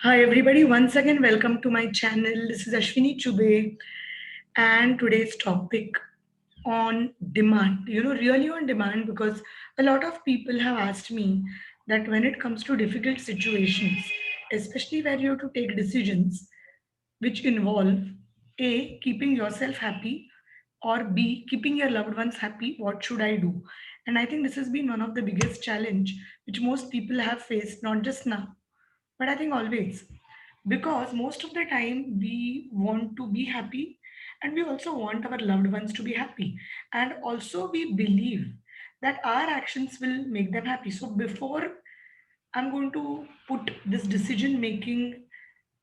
Hi everybody, once again welcome to my channel. This is Ashwini Chube and today's topic on demand. Really on demand because a lot of people have asked me that when it comes to difficult situations, especially where you have to take decisions which involve A, keeping yourself happy, or B, keeping your loved ones happy, what should I do? And I think this has been one of the biggest challenge which most people have faced, not just now, but I think always, because most of the time we want to be happy and we also want our loved ones to be happy, and also we believe that our actions will make them happy. So before I'm going to put this decision making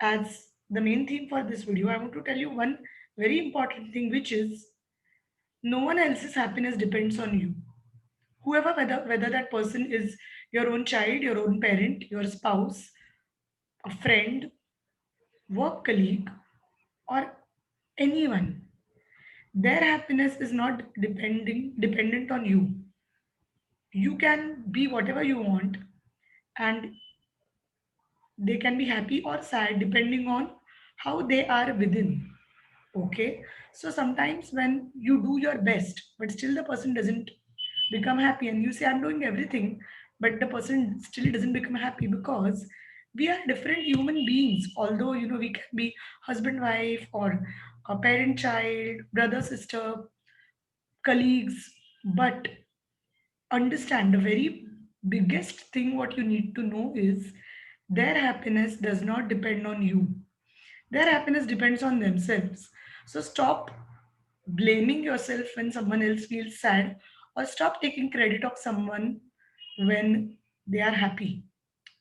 as the main theme for this video, I want to tell you one very important thing, which is no one else's happiness depends on you. Whoever, whether that person is your own child, your own parent, your spouse, a friend, work colleague, or anyone, their happiness is not dependent on you. You can be whatever you want, and they can be happy or sad depending on how they are within. Okay, so sometimes when you do your best but still the person doesn't become happy, and you say I'm doing everything but the person still doesn't become happy, because we are different human beings. Although we can be husband wife, or a parent child, brother sister, colleagues, but understand the very biggest thing what you need to know is their happiness does not depend on you. Their happiness depends on themselves. So stop blaming yourself when someone else feels sad, or stop taking credit of someone when they are happy,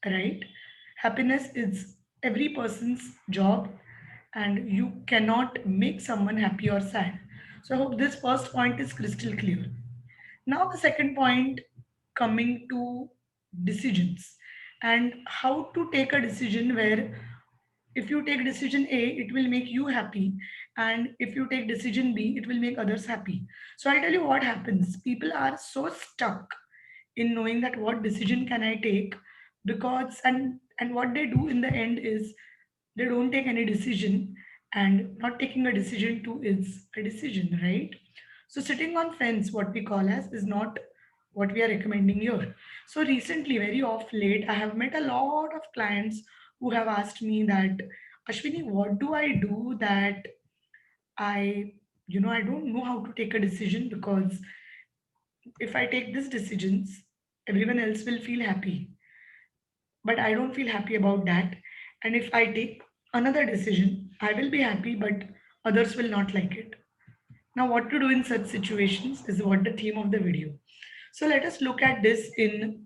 right? Happiness is every person's job, and you cannot make someone happy or sad. So I hope this first point is crystal clear. Now, the second point, coming to decisions and how to take a decision where if you take decision A, it will make you happy, and if you take decision B, it will make others happy. So I tell you what happens. People are so stuck in knowing that what decision can I take, because and what they do in the end is they don't take any decision, and not taking a decision too is a decision, right? So sitting on fence, what we call as, is not what we are recommending here. So recently, very off late, I have met a lot of clients who have asked me that, Ashwini, what do I do that I don't know how to take a decision, because if I take these decisions, everyone else will feel happy, but I don't feel happy about that. And if I take another decision, I will be happy, but others will not like it. Now, what to do in such situations is what the theme of the video. So let us look at this in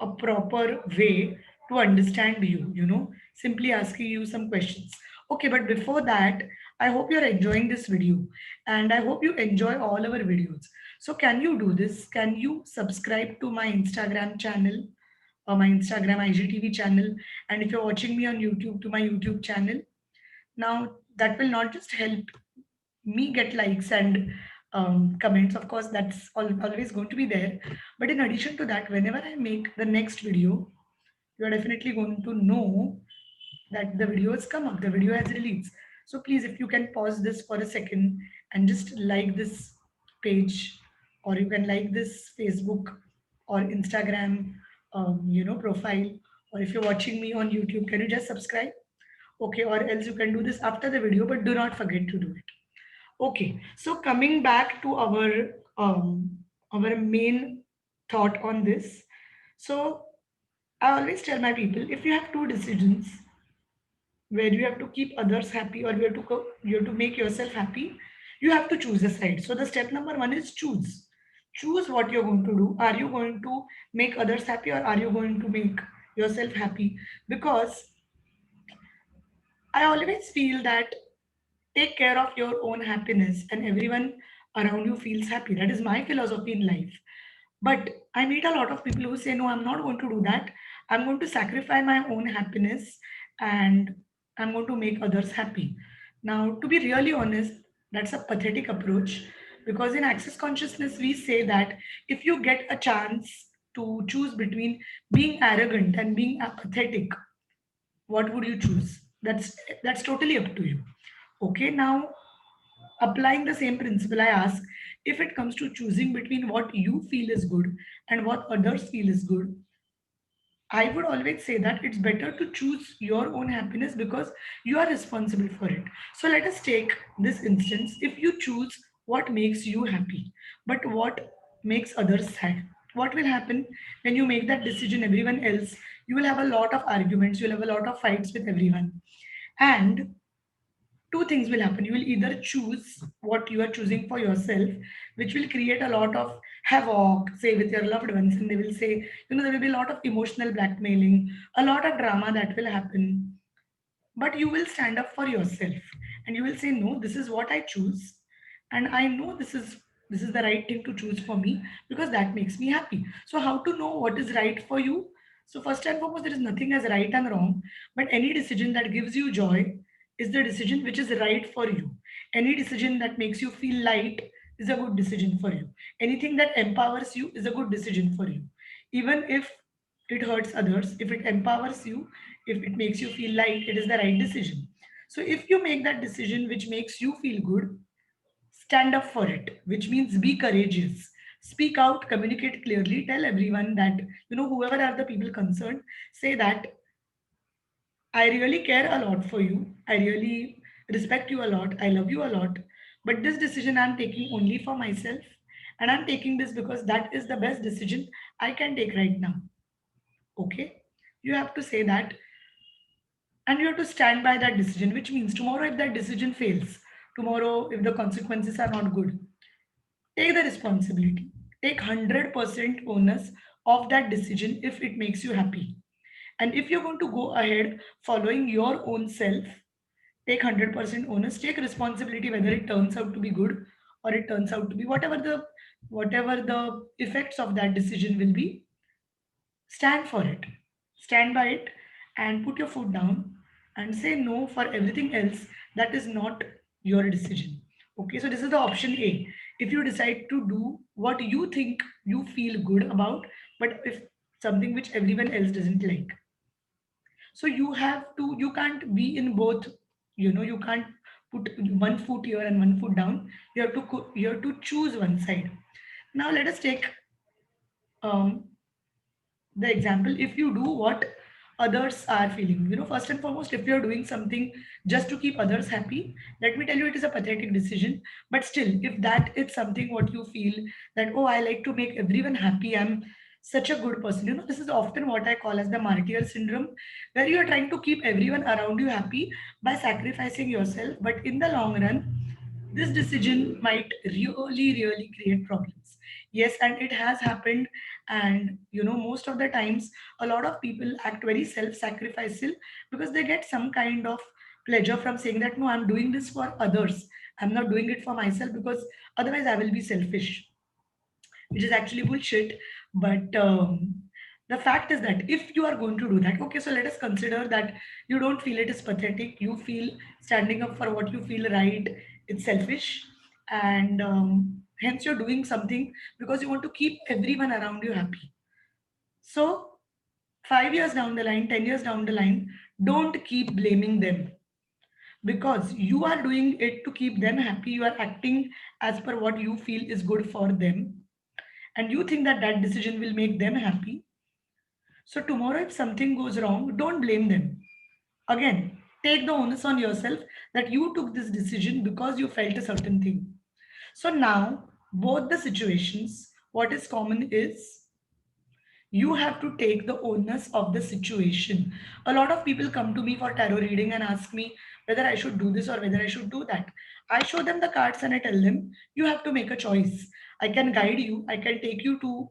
a proper way to understand you, simply asking you some questions. Okay, but before that, I hope you're enjoying this video, and I hope you enjoy all our videos. So can you do this? Can you subscribe to my Instagram channel, or my Instagram IGTV channel? And if you're watching me on YouTube, to my YouTube channel. Now, that will not just help me get likes and comments. Of course, that's always going to be there. But in addition to that, whenever I make the next video, you are definitely going to know that the video has come up, the video has released. So please, if you can pause this for a second and just like this page, or you can like this Facebook or Instagram, profile, or if you're watching me on YouTube, can you just subscribe? Okay, or else you can do this after the video, but do not forget to do it. Okay, so coming back to um, our main thought on this. So I always tell my people, if you have two decisions where you have to keep others happy, or you have to make yourself happy, you have to choose a side. So the step number one is choose. Choose what you're going to do. Are you going to make others happy, or are you going to make yourself happy? Because I always feel that take care of your own happiness and everyone around you feels happy. That is my philosophy in life. But I meet a lot of people who say, no, I'm not going to do that. I'm going to sacrifice my own happiness, and I'm going to make others happy. Now, to be really honest, that's a pathetic approach, because in access consciousness, we say that if you get a chance to choose between being arrogant and being apathetic, What would you choose? That's totally up to you. Okay, now applying the same principle, I ask, if it comes to choosing between what you feel is good and what others feel is good, I would always say that it's better to choose your own happiness because you are responsible for it. So let us take this instance. If you choose what makes you happy, but what makes others sad, what will happen when you make that decision? Everyone else, you will have a lot of arguments, you'll have a lot of fights with everyone. And two things will happen. You will either choose what you are choosing for yourself, which will create a lot of havoc, say, with your loved ones, and they will say, there will be a lot of emotional blackmailing, a lot of drama that will happen. But you will stand up for yourself and you will say, no, this is what I choose, and I know this is the right thing to choose for me because that makes me happy. So how to know what is right for you? So first and foremost, there is nothing as right and wrong, but any decision that gives you joy is the decision which is right for you. Any decision that makes you feel light is a good decision for you. Anything that empowers you is a good decision for you, even if it hurts others. If it empowers you, if it makes you feel light, it is the right decision. So if you make that decision which makes you feel good, stand up for it, which means be courageous. Speak out, communicate clearly, tell everyone that, whoever are the people concerned, say that I really care a lot for you. I really respect you a lot. I love you a lot. But this decision I'm taking only for myself. And I'm taking this because that is the best decision I can take right now. Okay? You have to say that, and you have to stand by that decision, which means tomorrow, if that decision fails, tomorrow, if the consequences are not good, take the responsibility. Take 100% onus of that decision if it makes you happy. And if you're going to go ahead following your own self, take 100% onus, take responsibility whether it turns out to be good or it turns out to be whatever the effects of that decision will be. Stand for it, stand by it, and put your foot down and say no for everything else that is not your decision. Okay, so this is the option A. If you decide to do what you think you feel good about, but if something which everyone else doesn't like, so you can't be in both. You can't put one foot here and one foot down. You have to choose one side. Now let us take um, the example. If you do what others are feeling, first and foremost, if you're doing something just to keep others happy, let me tell you, it is a pathetic decision. But still, if that is something what you feel, that, oh, I like to make everyone happy, I'm such a good person, this is often what I call as the martyr syndrome, where you are trying to keep everyone around you happy by sacrificing yourself, but in the long run, this decision might really create problems. Yes, and it has happened. And most of the times, a lot of people act very self-sacrificial because they get some kind of pleasure from saying that, no, I'm doing this for others, I'm not doing it for myself, because otherwise I will be selfish, which is actually bullshit. But the fact is that if you are going to do that, okay, so let us consider that you don't feel it is pathetic, you feel standing up for what you feel right, it's selfish, and hence you're doing something because you want to keep everyone around you happy. So 5 years down the line, 10 years down the line, don't keep blaming them, because you are doing it to keep them happy. You are acting as per what you feel is good for them, and you think that that decision will make them happy. So tomorrow, if something goes wrong, don't blame them. Again, take the onus on yourself that you took this decision because you felt a certain thing. So now, both the situations, what is common is you have to take the onus of the situation. A lot of people come to me for tarot reading and ask me whether I should do this or whether I should do that. I show them the cards and I tell them, you have to make a choice. I can guide you, I can take you to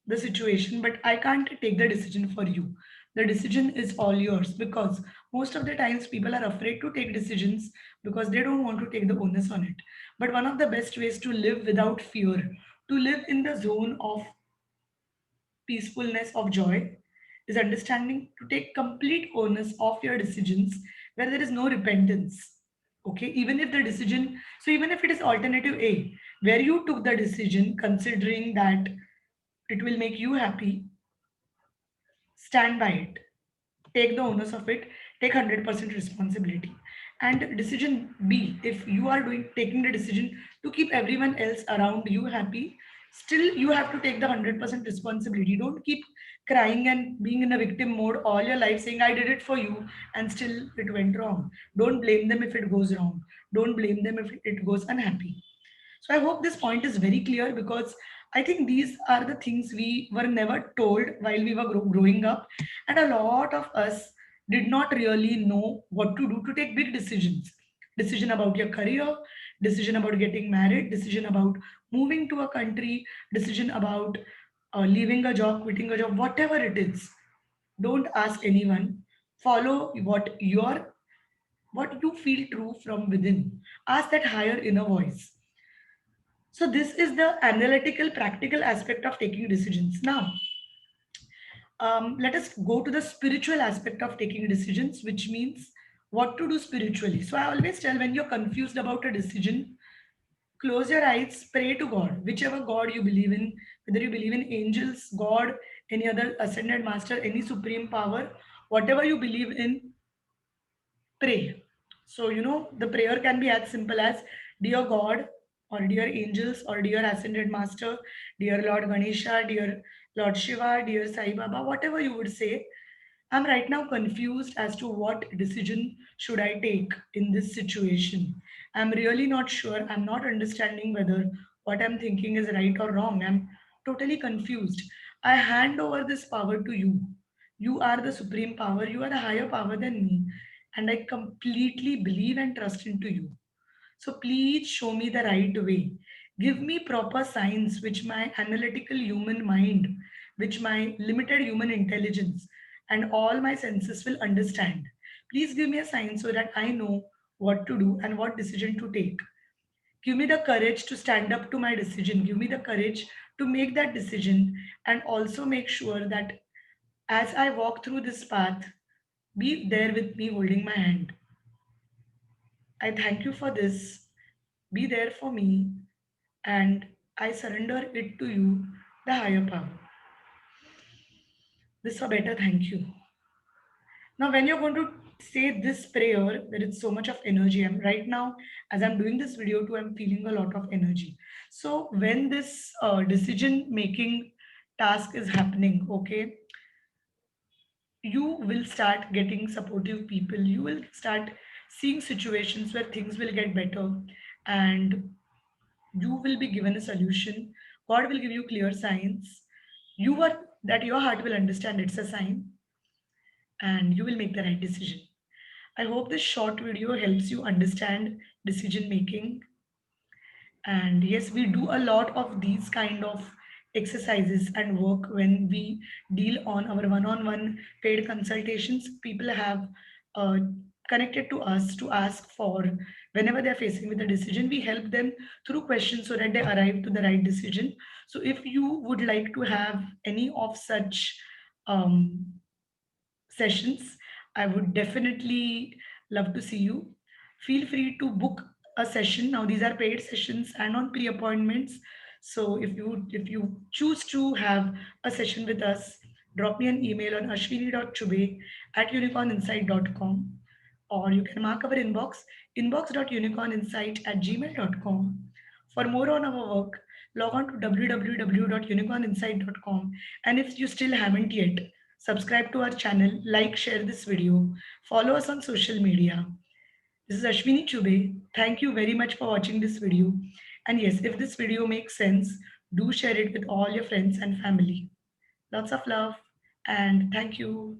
the situation, but I can't take the decision for you. The decision is all yours, because most of the times people are afraid to take decisions because they don't want to take the onus on it. But one of the best ways to live without fear, to live in the zone of peacefulness, of joy, is understanding to take complete onus of your decisions where there is no repentance. Okay, even if the decision, so even if it is alternative A, where you took the decision considering that it will make you happy, stand by it. take the onus of it, take 100% responsibility. And decision B, if you are doing taking the decision to keep everyone else around you happy, still you have to take the 100% responsibility. Don't keep crying and being in a victim mode all your life saying I did it for you and still it went wrong. Don't blame them if it goes wrong. Don't blame them if it goes unhappy. So I hope this point is very clear, because I think these are the things we were never told while we were growing up. And a lot of us did not really know what to do to take big decisions. Decision about your career, decision about getting married, decision about moving to a country, decision about leaving a job, quitting a job, whatever it is. Don't ask anyone. Follow what you feel true from within. Ask that higher inner voice. So this is the analytical, practical aspect of taking decisions. Now, let us go to the spiritual aspect of taking decisions, which means what to do spiritually. So I always tell, when you're confused about a decision, close your eyes, pray to God, whichever God you believe in, whether you believe in angels, God, any other ascended master, any supreme power, whatever you believe in, pray. So, the prayer can be as simple as Dear God, or Dear angels, or Dear Ascended Master, Dear Lord Ganesha, Dear Lord Shiva, Dear Sai Baba, whatever you would say. I'm right now confused as to what decision should I take in this situation. I'm really not sure. I'm not understanding whether what I'm thinking is right or wrong. I'm totally confused. I hand over this power to you. You are the supreme power. You are a higher power than me. And I completely believe and trust into you. So please show me the right way. Give me proper signs which my analytical human mind, which my limited human intelligence, and all my senses will understand. Please give me a sign so that I know what to do and what decision to take. Give me the courage to stand up to my decision. Give me the courage to make that decision, and also make sure that as I walk through this path, be there with me holding my hand. I thank you for this. Be there for me, and I surrender it to you, the higher power. This is a better thank you. Now, when you're going to say this prayer, there is so much of energy. I'm right now, as I'm doing this video too, I'm feeling a lot of energy. So when this decision making task is happening, okay, you will start getting supportive people. You will start seeing situations where things will get better, and you will be given a solution. God will give you clear signs. You are that your heart will understand it's a sign, and you will make the right decision. I hope this short video helps you understand decision making. And yes, we do a lot of these kind of exercises and work when we deal on our one-on-one paid consultations. People have uh, connected to us to ask for, whenever they're facing with a decision, we help them through questions so that they arrive to the right decision. So if you would like to have any of such um, sessions, I would definitely love to see you. Feel free to book a session. Now these are paid sessions and on pre-appointments. So if you choose to have a session with us, drop me an email on ashwini.chube@unicorninsight.com, or you can mark our inbox.unicorninsight@gmail.com. For more on our work, log on to www.unicorninsight.com. And if you still haven't yet, subscribe to our channel, like, share this video, follow us on social media. This is Ashwini Chube. Thank you very much for watching this video. And yes, if this video makes sense, do share it with all your friends and family. Lots of love and thank you.